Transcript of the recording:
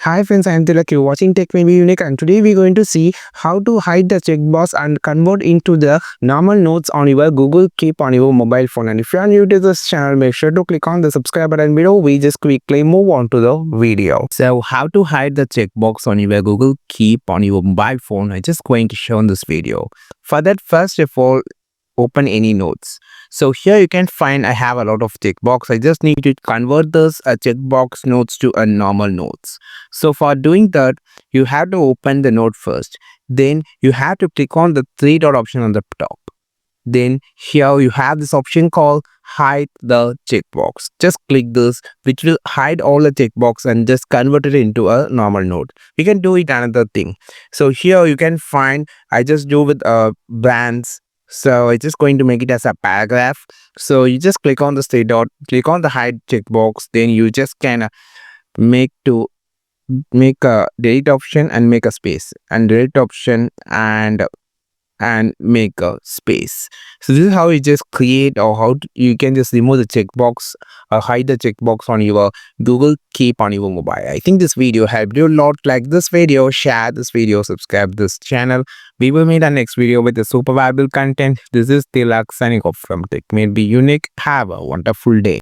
Hi friends, I am Tilak. You're watching Tech Maybe Unique, and today we're going to see how to hide the checkbox and convert into the normal notes on your Google Keep on your mobile phone. And if you are new to this channel, make sure to click on the subscribe button below. We just quickly move on to the video. So how to hide the checkbox on your Google Keep on your mobile phone, I'm just going to show in this video. For that, first of all, open any notes. So here you can find I have a lot of checkbox. I just need to convert this checkbox notes to a normal notes. So for doing that, you have to open the note first. Then you have to click on the three dot option on the top. Then here you have this option called hide the checkbox. Just click this, which will hide all the checkbox and just convert it into a normal note. You can do it another thing. So here you can find I just do with brands. So it's just going to make it as a paragraph. So you just click on the three dot, click on the hide checkbox. Then you just can make to make a delete option and make a space, and delete option and make a space. So this is how you just create, or how you can just remove the checkbox or hide the checkbox on your Google Keep on your mobile. I think this video helped you a lot. Like this video, share this video, subscribe this channel. We will meet our next video with the super valuable content. This is Tilak signing off from Tech May Be Unique. Have a wonderful day.